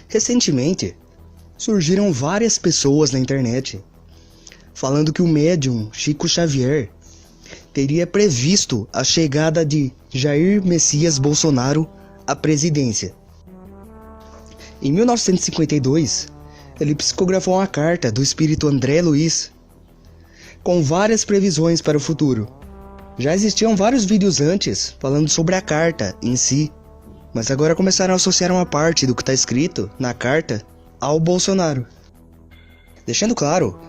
Recentemente, surgiram várias pessoas na internet falando que o médium Chico Xavier teria previsto a chegada de Jair Messias Bolsonaro à presidência. Em 1952, ele psicografou uma carta do espírito André Luiz com várias previsões para o futuro. Já existiam vários vídeos antes falando sobre a carta em si, mas agora começaram a associar uma parte do que está escrito na carta ao Bolsonaro. Deixando claro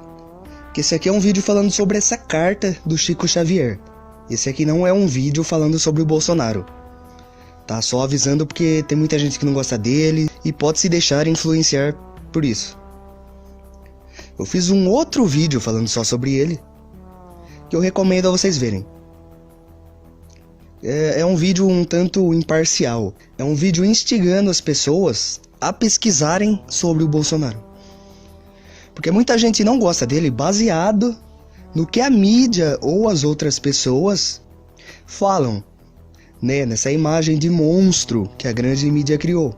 que esse aqui é um vídeo falando sobre essa carta do Chico Xavier. Esse aqui não é um vídeo falando sobre o Bolsonaro. Tá só avisando porque tem muita gente que não gosta dele e pode se deixar influenciar por isso. Eu fiz um outro vídeo falando só sobre ele, que eu recomendo a vocês verem. É um vídeo um tanto imparcial. É um vídeo instigando as pessoas a pesquisarem sobre o Bolsonaro. Porque muita gente não gosta dele baseado no que a mídia ou as outras pessoas falam, né? Nessa imagem de monstro que a grande mídia criou.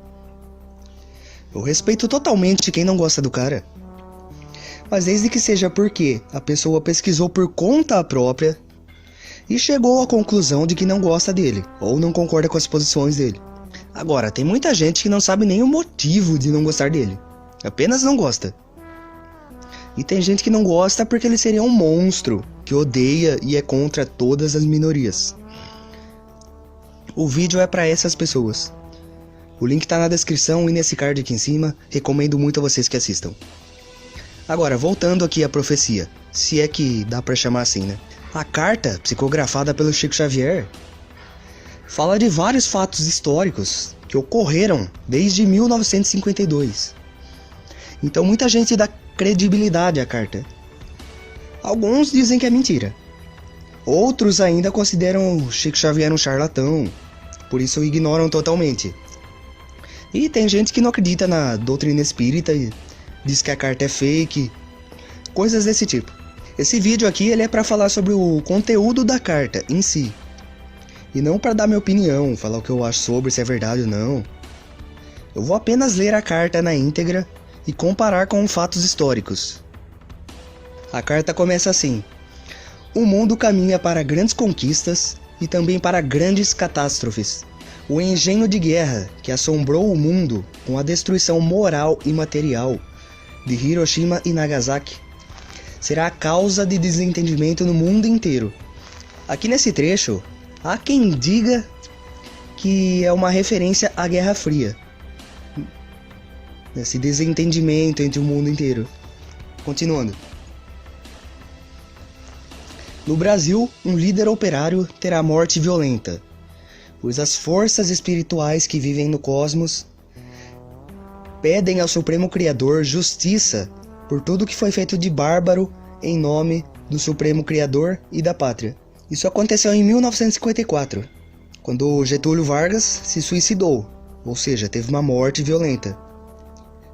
Eu respeito totalmente quem não gosta do cara. Mas desde que seja porque a pessoa pesquisou por conta própria e chegou à conclusão de que não gosta dele, ou não concorda com as posições dele. Agora, tem muita gente que não sabe nem o motivo de não gostar dele. Apenas não gosta. E tem gente que não gosta porque ele seria um monstro, que odeia e é contra todas as minorias. O vídeo é para essas pessoas. O link tá na descrição e nesse card aqui em cima. Recomendo muito a vocês que assistam. Agora, voltando aqui à profecia, se é que dá pra chamar assim, né? A carta, psicografada pelo Chico Xavier, fala de vários fatos históricos que ocorreram desde 1952. Então muita gente dá credibilidade à carta. Alguns dizem que é mentira. Outros ainda consideram o Chico Xavier um charlatão, por isso o ignoram totalmente. E tem gente que não acredita na doutrina espírita e diz que a carta é fake, coisas desse tipo. Esse vídeo aqui ele é para falar sobre o conteúdo da carta em si, e não para dar minha opinião, falar o que eu acho sobre, se é verdade ou não. Eu vou apenas ler a carta na íntegra e comparar com fatos históricos. A carta começa assim: o mundo caminha para grandes conquistas e também para grandes catástrofes. O engenho de guerra que assombrou o mundo com a destruição moral e material de Hiroshima e Nagasaki será a causa de desentendimento no mundo inteiro. Aqui nesse trecho, há quem diga que é uma referência à Guerra Fria. Esse desentendimento entre o mundo inteiro. Continuando. No Brasil, um líder operário terá morte violenta, pois as forças espirituais que vivem no cosmos pedem ao Supremo Criador justiça por tudo que foi feito de bárbaro em nome do Supremo Criador e da pátria. Isso aconteceu em 1954, quando Getúlio Vargas se suicidou, ou seja, teve uma morte violenta.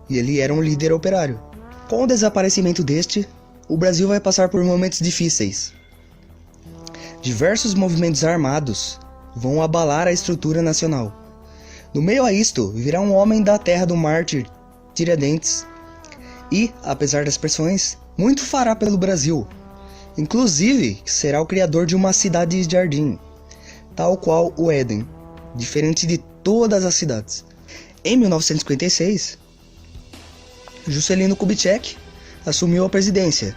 E ele era um líder operário. Com o desaparecimento deste, o Brasil vai passar por momentos difíceis. Diversos movimentos armados vão abalar a estrutura nacional. No meio a isto, virá um homem da terra do mártir Tiradentes, e, apesar das pressões, muito fará pelo Brasil. Inclusive, será o criador de uma cidade-jardim, tal qual o Éden, diferente de todas as cidades. Em 1956, Juscelino Kubitschek assumiu a presidência.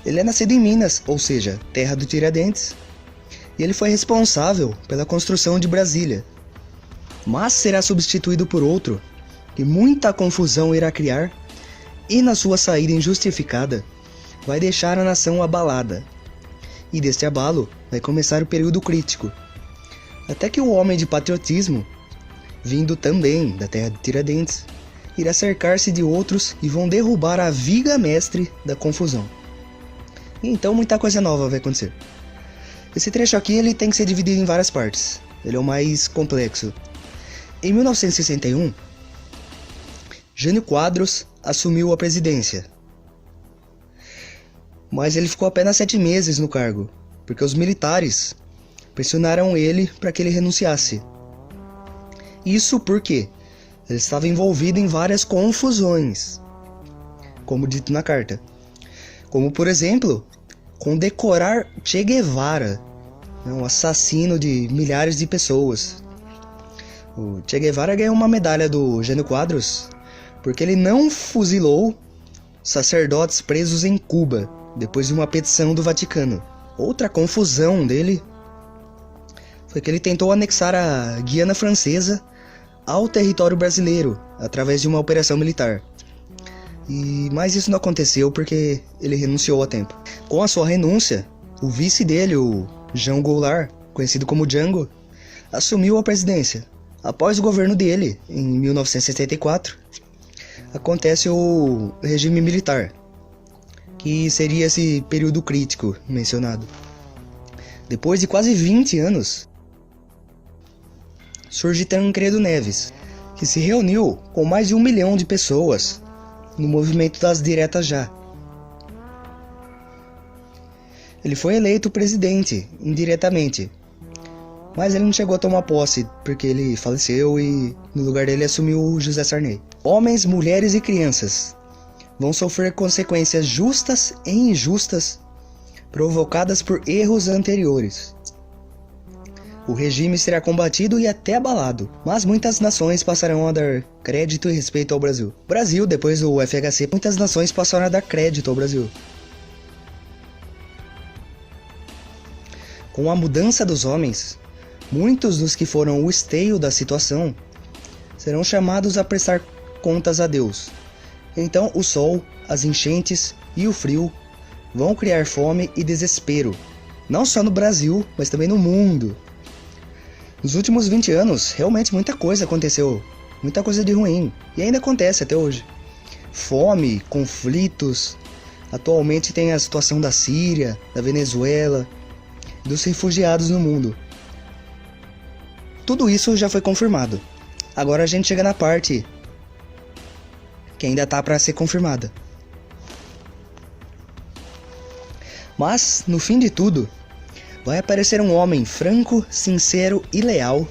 Ele é nascido em Minas, ou seja, terra do Tiradentes, e ele foi responsável pela construção de Brasília. Mas será substituído por outro, que muita confusão irá criar, e na sua saída injustificada, vai deixar a nação abalada. E deste abalo vai começar o período crítico, até que o homem de patriotismo, vindo também da terra de Tiradentes, irá cercar-se de outros e vão derrubar a viga mestre da confusão. E então muita coisa nova vai acontecer. Esse trecho aqui ele tem que ser dividido em várias partes, ele é o mais complexo. Em 1961, Jânio Quadros assumiu a presidência. Mas ele ficou apenas 7 meses no cargo, porque os militares pressionaram ele para que ele renunciasse. Isso porque Ele estava envolvido em várias confusões, como dito na carta. Como, por exemplo, condecorar Che Guevara, um assassino de milhares de pessoas. O Che Guevara ganhou uma medalha do Jânio Quadros porque ele não fuzilou sacerdotes presos em Cuba, depois de uma petição do Vaticano. Outra confusão dele foi que ele tentou anexar a Guiana Francesa ao território brasileiro, através de uma operação militar. Mas isso não aconteceu porque ele renunciou a tempo. Com a sua renúncia, o vice dele, o Jean Goulart, conhecido como Django, assumiu a presidência. Após o governo dele, em 1974, acontece o regime militar, que seria esse período crítico mencionado. Depois de quase 20 anos, surge Tancredo Neves, que se reuniu com mais de 1 milhão de pessoas no movimento das diretas já. Ele foi eleito presidente indiretamente, mas ele não chegou a tomar posse porque ele faleceu e no lugar dele assumiu José Sarney. Homens, mulheres e crianças vão sofrer consequências justas e injustas provocadas por erros anteriores. O regime será combatido e até abalado, mas muitas nações passarão a dar crédito e respeito ao Brasil. Brasil, depois do FHC, muitas nações passaram a dar crédito ao Brasil. Com a mudança dos homens, muitos dos que foram o esteio da situação serão chamados a prestar contas a Deus. Então o sol, as enchentes e o frio vão criar fome e desespero, não só no Brasil, mas também no mundo. Nos últimos 20 anos, realmente muita coisa aconteceu, muita coisa de ruim, e ainda acontece até hoje. Fome, conflitos, atualmente tem a situação da Síria, da Venezuela, dos refugiados no mundo. Tudo isso já foi confirmado. Agora a gente chega na parte que ainda tá para ser confirmada. Mas, no fim de tudo, vai aparecer um homem franco, sincero e leal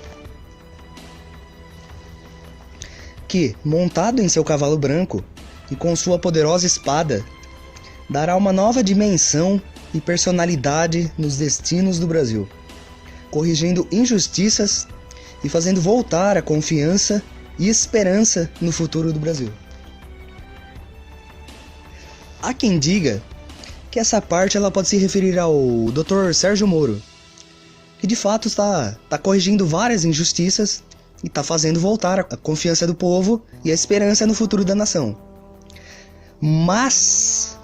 que, montado em seu cavalo branco e com sua poderosa espada, dará uma nova dimensão e personalidade nos destinos do Brasil, corrigindo injustiças e fazendo voltar a confiança e esperança no futuro do Brasil. Há quem diga que essa parte ela pode se referir ao Dr. Sérgio Moro, que de fato está corrigindo várias injustiças e está fazendo voltar a confiança do povo e a esperança no futuro da nação. Mas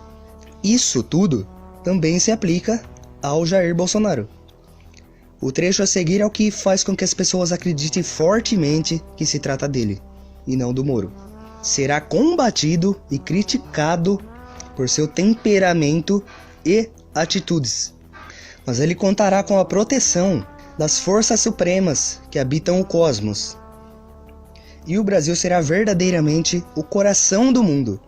isso tudo também se aplica ao Jair Bolsonaro. O trecho a seguir é o que faz com que as pessoas acreditem fortemente que se trata dele, e não do Moro. Será combatido e criticado por seu temperamento e atitudes, mas ele contará com a proteção das forças supremas que habitam o cosmos. E o Brasil será verdadeiramente o coração do mundo.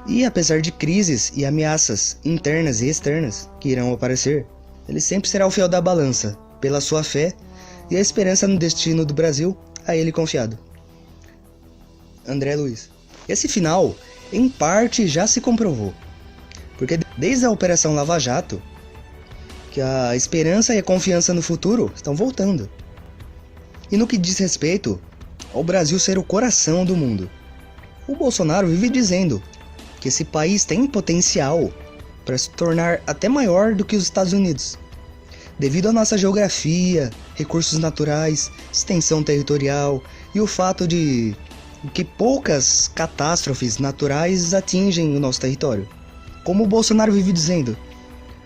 E apesar de crises e ameaças internas e externas que irão aparecer, ele sempre será o fiel da balança, pela sua fé e a esperança no destino do Brasil a ele confiado. André Luiz. Esse final, em parte, já se comprovou, porque desde a Operação Lava Jato, que a esperança e a confiança no futuro estão voltando. E no que diz respeito ao Brasil ser o coração do mundo, o Bolsonaro vive dizendo que esse país tem potencial para se tornar até maior do que os Estados Unidos, devido à nossa geografia, recursos naturais, extensão territorial e o fato de que poucas catástrofes naturais atingem o nosso território. Como o Bolsonaro vive dizendo,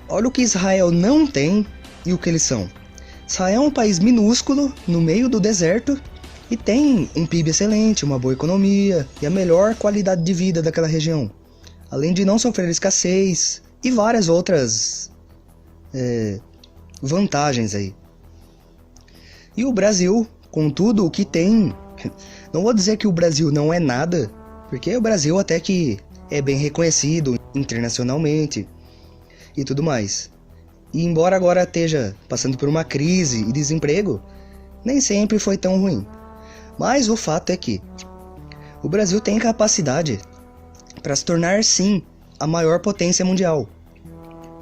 olha o que Israel não tem e o que eles são. Israel é um país minúsculo, no meio do deserto, e tem um PIB excelente, uma boa economia e a melhor qualidade de vida daquela região, além de não sofrer escassez e várias outras vantagens aí. E o Brasil, com tudo o que tem, não vou dizer que o Brasil não é nada, porque o Brasil até que é bem reconhecido internacionalmente e tudo mais. E embora agora esteja passando por uma crise e desemprego, nem sempre foi tão ruim. Mas o fato é que o Brasil tem capacidade para se tornar, sim, a maior potência mundial.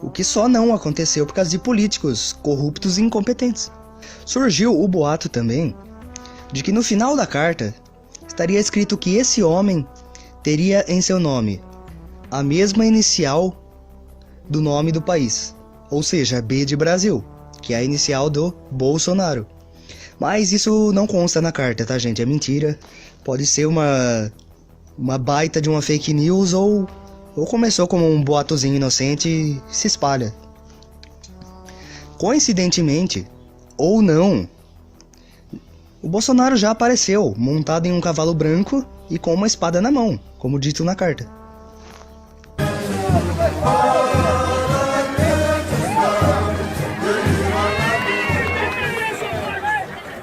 O que só não aconteceu por causa de políticos corruptos e incompetentes. Surgiu o boato também de que no final da carta estaria escrito que esse homem teria em seu nome a mesma inicial do nome do país, ou seja, B de Brasil, que é a inicial do Bolsonaro. Mas isso não consta na carta, tá, gente? É mentira. Pode ser uma baita de uma fake news ou começou como um boatozinho inocente e se espalha. Coincidentemente, ou não, o Bolsonaro já apareceu montado em um cavalo branco e com uma espada na mão, como dito na carta.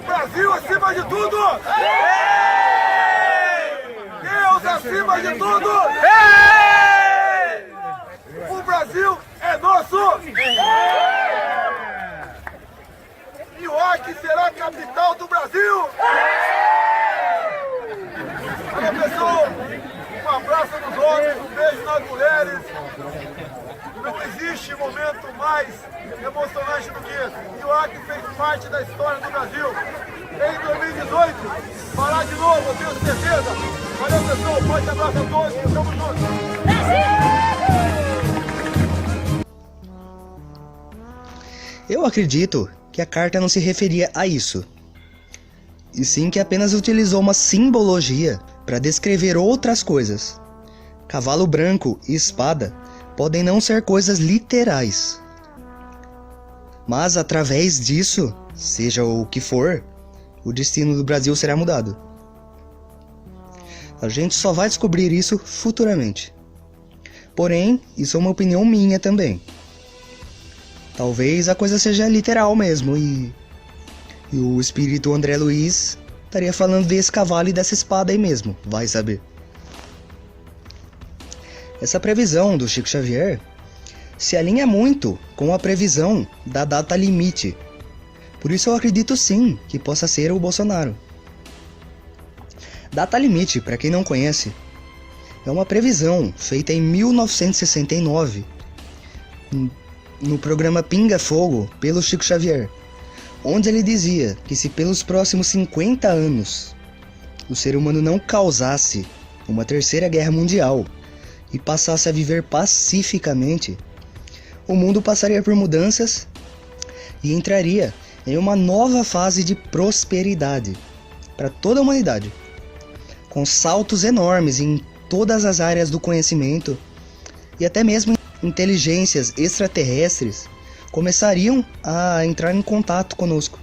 Brasil acima de tudo! Deus acima de tudo! O Brasil é nosso! E o Acre será a capital do Brasil! Olha, pessoal, um abraço nos homens, um beijo nas mulheres. Não existe momento mais emocionante do que esse. E o Acre fez parte da história do Brasil. Em 2018, falar de novo, eu tenho certeza. Valeu, pessoal, um forte abraço a todos, tamo juntos. Eu acredito que a carta não se referia a isso, e sim que apenas utilizou uma simbologia para descrever outras coisas. Cavalo branco e espada podem não ser coisas literais, mas através disso, seja o que for, o destino do Brasil será mudado. A gente só vai descobrir isso futuramente. Porém, isso é uma opinião minha também. Talvez a coisa seja literal mesmo e o espírito André Luiz estaria falando desse cavalo e dessa espada aí mesmo, vai saber. Essa previsão do Chico Xavier se alinha muito com a previsão da data limite. Por isso eu acredito sim que possa ser o Bolsonaro. Data limite, para quem não conhece, é uma previsão feita em 1969 no programa Pinga Fogo pelo Chico Xavier, onde ele dizia que se pelos próximos 50 anos o ser humano não causasse uma terceira guerra mundial e passasse a viver pacificamente, o mundo passaria por mudanças e entraria em uma nova fase de prosperidade para toda a humanidade, com saltos enormes em todas as áreas do conhecimento e até mesmo inteligências extraterrestres começariam a entrar em contato conosco.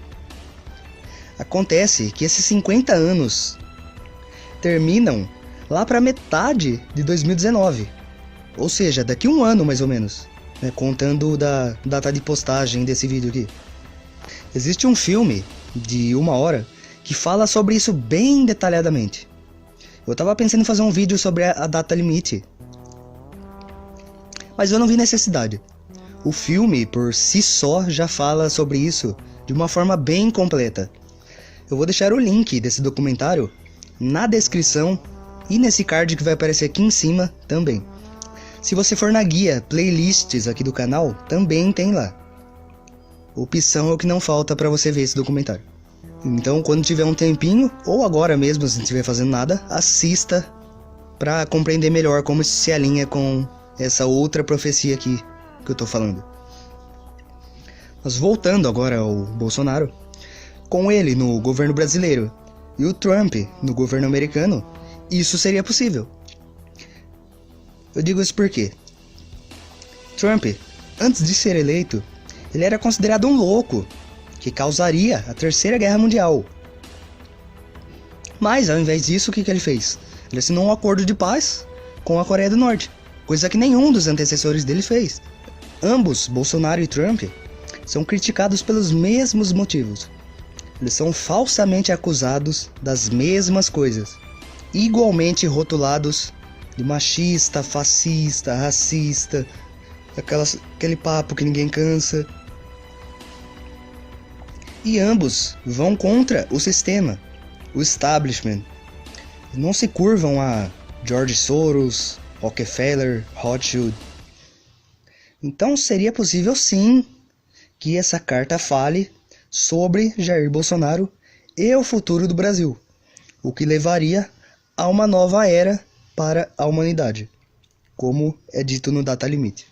Acontece que esses 50 anos terminam lá para metade de 2019, ou seja, daqui a um ano mais ou menos, né, contando da data de postagem desse vídeo aqui. Existe um filme de 1 hora que fala sobre isso bem detalhadamente. Eu tava pensando em fazer um vídeo sobre a data limite, mas eu não vi necessidade. O filme, por si só, já fala sobre isso de uma forma bem completa. Eu vou deixar o link desse documentário na descrição e nesse card que vai aparecer aqui em cima também. Se você for na guia playlists aqui do canal, também tem lá. Opção é o que não falta para você ver esse documentário. Então, quando tiver um tempinho, ou agora mesmo, se não estiver fazendo nada, assista para compreender melhor como isso se alinha com essa outra profecia aqui que eu tô falando. Mas voltando agora ao Bolsonaro, com ele no governo brasileiro e o Trump no governo americano, isso seria possível. Eu digo isso porque Trump, antes de ser eleito, ele era considerado um louco que causaria a terceira guerra mundial. Mas ao invés disso, o que ele fez? Ele assinou um acordo de paz com a Coreia do Norte, coisa que nenhum dos antecessores dele fez. Ambos, Bolsonaro e Trump, são criticados pelos mesmos motivos. Eles são falsamente acusados das mesmas coisas, igualmente rotulados de machista, fascista, racista, aquele papo que ninguém cansa. E ambos vão contra o sistema, o establishment não se curvam a George Soros, Rockefeller, Rothschild. Então seria possível sim que essa carta fale sobre Jair Bolsonaro e o futuro do Brasil, o que levaria a uma nova era para a humanidade, como é dito no Data Limite.